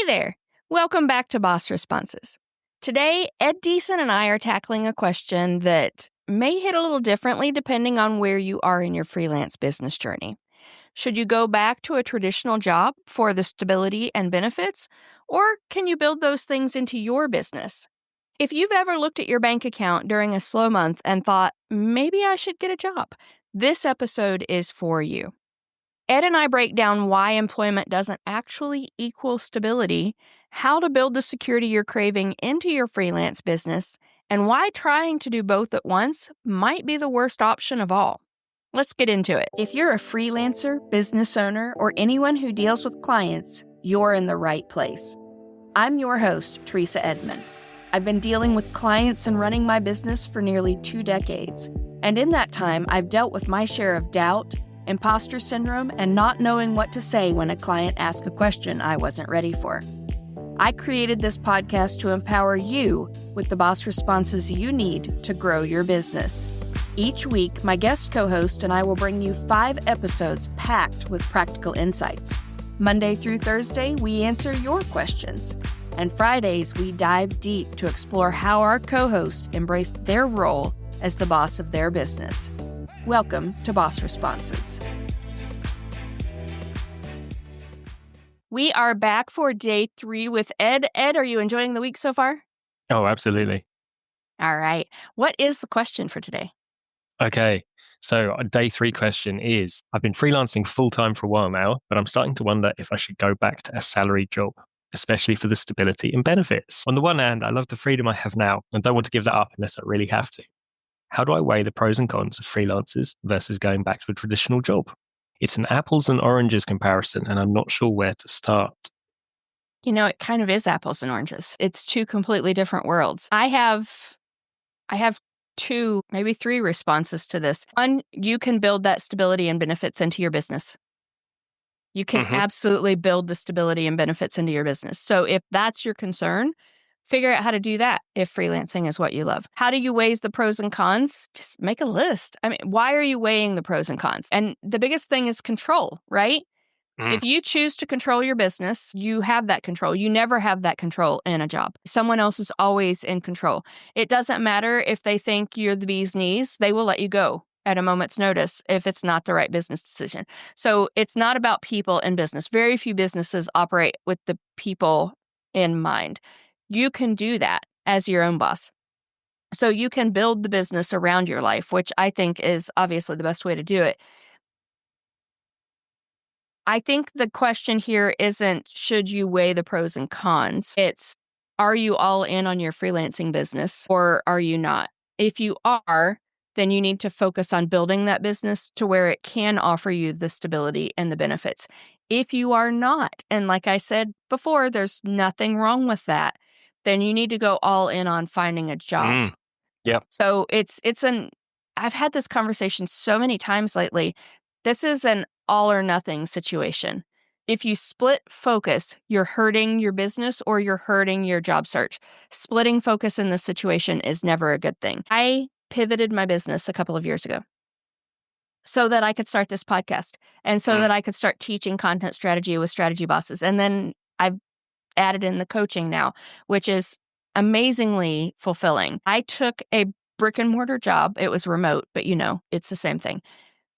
there. Welcome back to Boss Responses. Today, Ed Deason and I are tackling a question that may hit a little differently depending on where you are in your freelance business journey. Should you go back to a traditional job for the stability and benefits, or can you build those things into your business? If you've ever looked at your bank account during a slow month and thought, maybe I should get a job, this episode is for you. Ed and I break down why employment doesn't actually equal stability, how to build the security you're craving into your freelance business, and why trying to do both at once might be the worst option of all. Let's get into it. If you're a freelancer, business owner, or anyone who deals with clients, you're in the right place. I'm your host, Treasa Edmond. I've been dealing with clients and running my business for nearly 2 decades. And in that time, I've dealt with my share of doubt, imposter syndrome, and not knowing what to say when a client asks a question I wasn't ready for. I created this podcast to empower you with the boss responses you need to grow your business. Each week, my guest co-host and I will bring you 5 episodes packed with practical insights. Monday through Thursday, we answer your questions. And Fridays, we dive deep to explore how our co-hosts embraced their role as the boss of their business. Welcome to Boss Responses. We are back for day 3 with Ed. Ed, are you enjoying the week so far? Oh, absolutely. All right. What is the question for today? Okay. So day 3 question is, I've been freelancing full-time for a while now, but I'm starting to wonder if I should go back to a salaried job, especially for the stability and benefits. On the one hand, I love the freedom I have now and don't want to give that up unless I really have to. How do I weigh the pros and cons of freelancers versus going back to a traditional job? It's an apples and oranges comparison, and I'm not sure where to start. You know, it kind of is apples and oranges. It's 2 completely different worlds. I have 2, maybe 3 responses to this. One, you can build that stability and benefits into your business. You can absolutely build the stability and benefits into your business. So if that's your concern, figure out how to do that if freelancing is what you love. How do you weigh the pros and cons? Just make a list. I mean, why are you weighing the pros and cons? And the biggest thing is control, right? If you choose to control your business, you have that control. You never have that control in a job. Someone else is always in control. It doesn't matter if they think you're the bee's knees, they will let you go at a moment's notice if it's not the right business decision. So it's not about people in business. Very few businesses operate with the people in mind. You can do that as your own boss. So you can build the business around your life, which I think is obviously the best way to do it. I think the question here isn't should you weigh the pros and cons. It's are you all in on your freelancing business or are you not? If you are, then you need to focus on building that business to where it can offer you the stability and the benefits. If you are not, and like I said before, there's nothing wrong with that, then you need to go all in on finding a job. Yep. So I've had this conversation so many times lately. This is an all or nothing situation. If you split focus, you're hurting your business or you're hurting your job search. Splitting focus in this situation is never a good thing. I pivoted my business a couple of years ago so that I could start this podcast and so that I could start teaching content strategy with strategy bosses. And then I've added in the coaching now, which is amazingly fulfilling. I took a brick and mortar job. It was remote, but it's the same thing.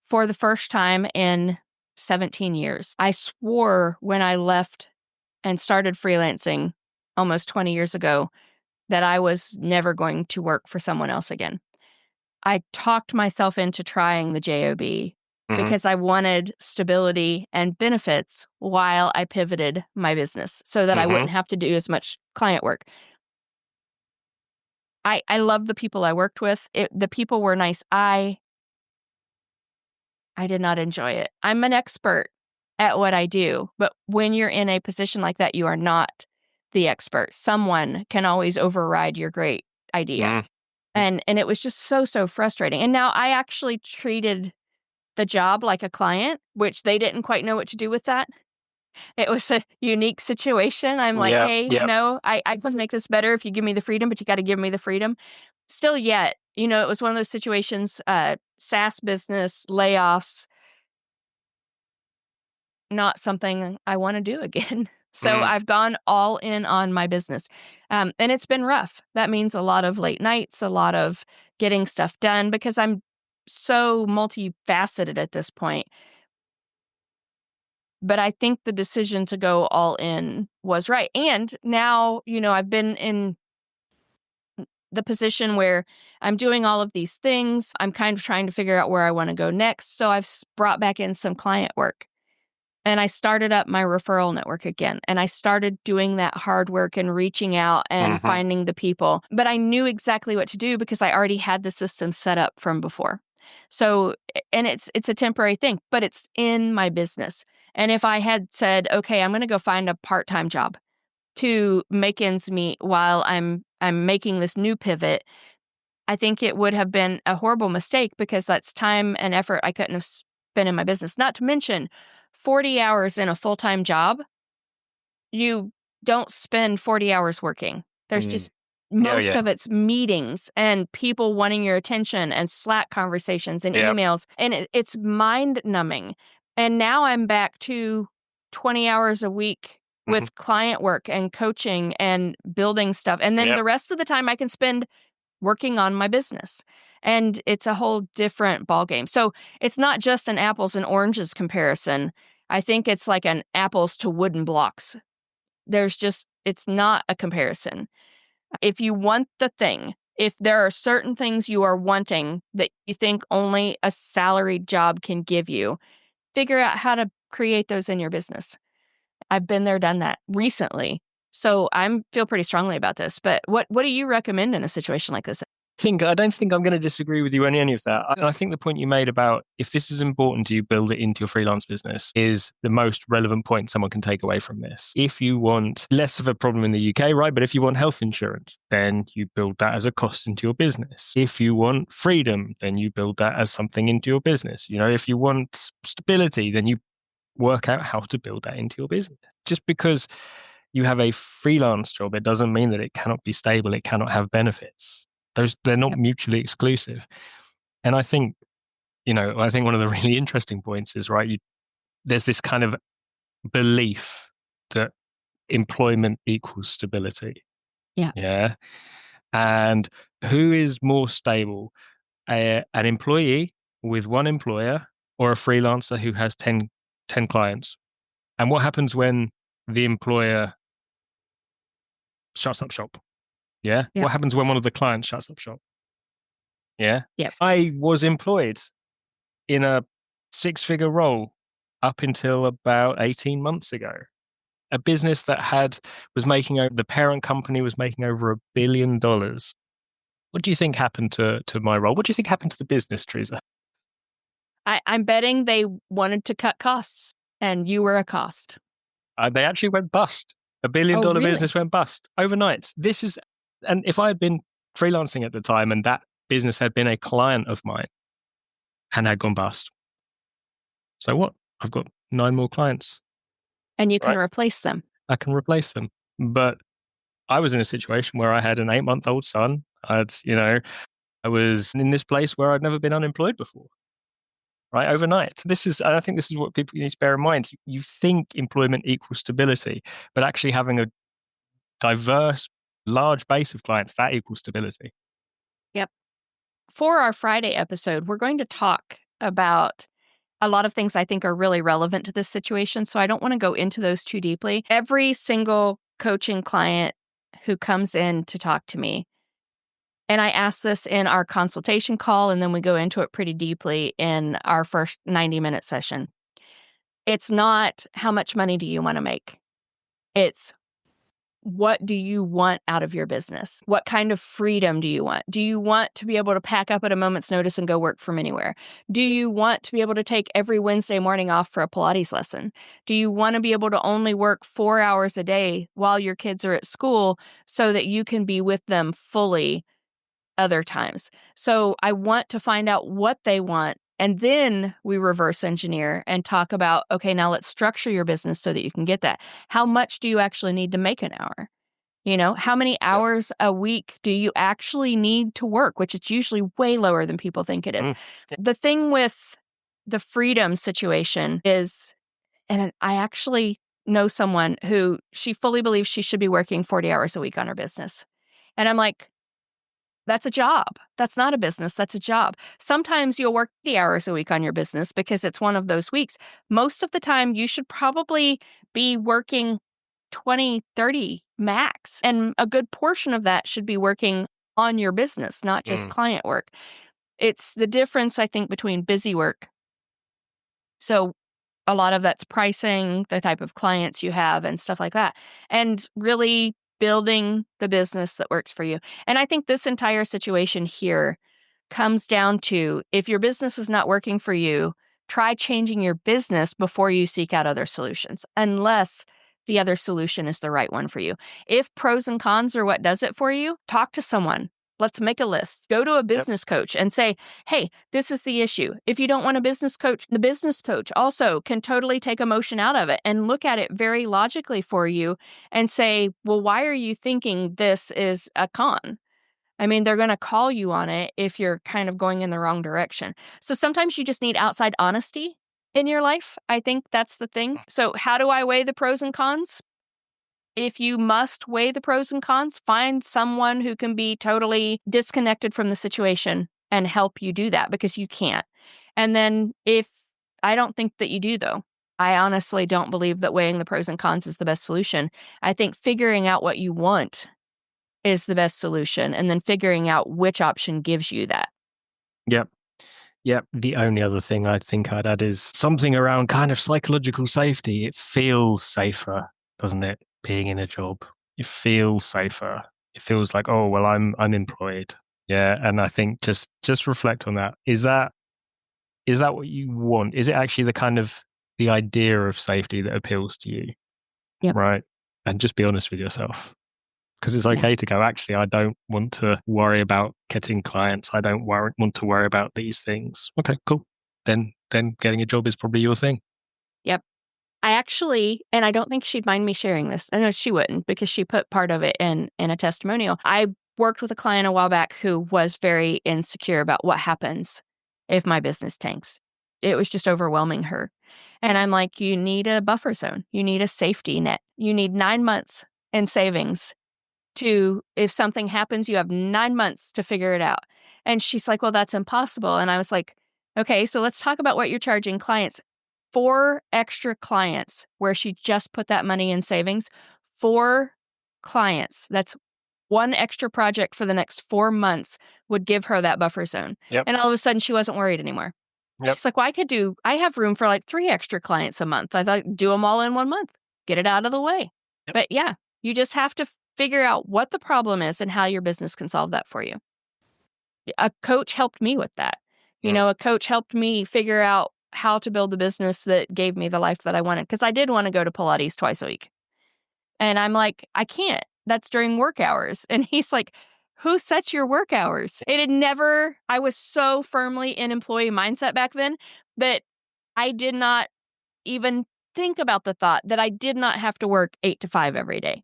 For the first time in 17 years. I swore when I left and started freelancing almost 20 years ago that I was never going to work for someone else again. I talked myself into trying the JOB because I wanted stability and benefits while I pivoted my business so that I wouldn't have to do as much client work. I love the people I worked with. The people were nice. I did not enjoy it. I'm an expert at what I do, but when you're in a position like that, you are not the expert. Someone can always override your great idea. And it was just so frustrating. And now I actually treated the job like a client, which they didn't quite know what to do with that. It was a unique situation. I'm like, hey, no, I can make this better if you give me the freedom, but you got to give me the freedom. Still yet, it was one of those situations, SaaS business, layoffs, not something I want to do again. So I've gone all in on my business. And it's been rough. That means a lot of late nights, a lot of getting stuff done because I'm so multifaceted at this point. But I think the decision to go all in was right. And now, I've been in the position where I'm doing all of these things. I'm kind of trying to figure out where I want to go next. So I've brought back in some client work. And I started up my referral network again. And I started doing that hard work and reaching out and finding the people. But I knew exactly what to do because I already had the system set up from before. So, and it's a temporary thing, but it's in my business. And if I had said, okay, I'm going to go find a part-time job to make ends meet while I'm making this new pivot, I think it would have been a horrible mistake because that's time and effort I couldn't have spent in my business. Not to mention 40 hours in a full-time job, you don't spend 40 hours working. There's just most of it's meetings and people wanting your attention and Slack conversations and emails. And it's mind-numbing. And now I'm back to 20 hours a week with client work and coaching and building stuff. And then the rest of the time I can spend working on my business. And it's a whole different ballgame. So it's not just an apples and oranges comparison. I think it's like an apples to wooden blocks. It's not a comparison. If you want the thing, if there are certain things you are wanting that you think only a salaried job can give you, figure out how to create those in your business. I've been there, done that recently. So I feel pretty strongly about this. But what do you recommend in a situation like this? I don't think I'm going to disagree with you on any of that. I think the point you made about if this is important to you, build it into your freelance business is the most relevant point someone can take away from this. If you want less of a problem in the UK, right? But if you want health insurance, then you build that as a cost into your business. If you want freedom, then you build that as something into your business. If you want stability, then you work out how to build that into your business. Just because you have a freelance job, it doesn't mean that it cannot be stable. It cannot have benefits. They're not mutually exclusive. And I think, one of the really interesting points is, right, there's this kind of belief that employment equals stability. Yeah. Yeah. And who is more stable, an employee with one employer or a freelancer who has 10 clients? And what happens when the employer shuts up shop? Yeah. Yep. What happens when one of the clients shuts up shop? Yeah. Yep. I was employed in a 6-figure role up until about 18 months ago. A business that the parent company was making over $1 billion. What do you think happened to my role? What do you think happened to the business, Treasa? I'm betting they wanted to cut costs and you were a cost. They actually went bust. $1 billion really? Business went bust overnight. And if I had been freelancing at the time and that business had been a client of mine and had gone bust, so what? I've got 9 more clients. And you can replace them. I can replace them. But I was in a situation where I had an 8-month-old son. I was in this place where I'd never been unemployed before. Right, overnight. I think this is what people need to bear in mind. You think employment equals stability, but actually having a diverse, large base of clients, that equals stability. Yep. For our Friday episode, we're going to talk about a lot of things I think are really relevant to this situation. So I don't want to go into those too deeply. Every single coaching client who comes in to talk to me, and I ask this in our consultation call, and then we go into it pretty deeply in our first 90-minute session. It's not how much money do you want to make? It's what do you want out of your business? What kind of freedom do you want? Do you want to be able to pack up at a moment's notice and go work from anywhere? Do you want to be able to take every Wednesday morning off for a Pilates lesson? Do you want to be able to only work 4 hours a day while your kids are at school so that you can be with them fully other times? So I want to find out what they want. And then we reverse engineer and talk about, okay, now let's structure your business so that you can get that. How much do you actually need to make an hour? How many hours a week do you actually need to work, which it's usually way lower than people think it is. The thing with the freedom situation is, and I actually knows someone who she fully believes she should be working 40 hours a week on her business. And I'm like, that's a job. That's not a business. That's a job. Sometimes you'll work 80 hours a week on your business because it's one of those weeks. Most of the time, you should probably be working 20, 30 max. And a good portion of that should be working on your business, not just client work. It's the difference, I think, between busy work. So a lot of that's pricing, the type of clients you have and stuff like that, and really building the business that works for you. And I think this entire situation here comes down to, if your business is not working for you, try changing your business before you seek out other solutions, unless the other solution is the right one for you. If pros and cons are what does it for you, talk to someone. Let's make a list. Go to a business coach and say, hey, this is the issue. If you don't want a business coach, the business coach also can totally take emotion out of it and look at it very logically for you and say, well, why are you thinking this is a con? I mean, they're going to call you on it if you're kind of going in the wrong direction. So sometimes you just need outside honesty in your life. I think that's the thing. So how do I weigh the pros and cons? If you must weigh the pros and cons, find someone who can be totally disconnected from the situation and help you do that, because you can't. And then I don't think that you do, though. I honestly don't believe that weighing the pros and cons is the best solution. I think figuring out what you want is the best solution, and then figuring out which option gives you that. Yep. Yep. The only other thing I think I'd add is something around kind of psychological safety. It feels safer, doesn't it? Being in a job, it feels safer. It feels like, oh, well, I'm unemployed. Yeah. And I think just reflect on that. Is that what you want? Is it actually the kind of the idea of safety that appeals to you? Yep. Right. And just be honest with yourself. Because it's okay to go, actually, I don't want to worry about getting clients. I don't want to worry about these things. Okay, cool. Then getting a job is probably your thing. Yep. I actually, and I don't think she'd mind me sharing this. I know she wouldn't, because she put part of it in a testimonial. I worked with a client a while back who was very insecure about what happens if my business tanks. It was just overwhelming her. And I'm like, you need a buffer zone. You need a safety net. You need 9 months in savings if something happens, you have 9 months to figure it out. And she's like, well, that's impossible. And I was like, okay, so let's talk about what you're charging clients. 4 extra clients where she just put that money in savings. 4 clients. That's 1 extra project for the next 4 months would give her that buffer zone. Yep. And all of a sudden she wasn't worried anymore. Yep. She's like, well, I have room for like 3 extra clients a month. I thought, do them all in 1 month, get it out of the way. Yep. But yeah, you just have to figure out what the problem is and how your business can solve that for you. A coach helped me with that. A coach helped me figure out how to build the business that gave me the life that I wanted. Because I did want to go to Pilates twice a week. And I'm like, I can't. That's during work hours. And he's like, who sets your work hours? I was so firmly in employee mindset back then that I did not even think about the thought that I did not have to work 8 to 5 every day.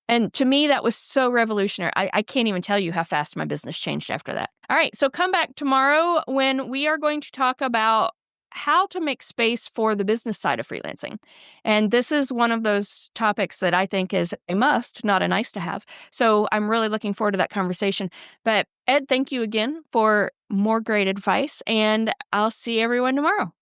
And to me, that was so revolutionary. I can't even tell you how fast my business changed after that. All right, so come back tomorrow when we are going to talk about how to make space for the business side of freelancing. And this is one of those topics that I think is a must, not a nice to have. So I'm really looking forward to that conversation. But Ed, thank you again for more great advice, and I'll see everyone tomorrow.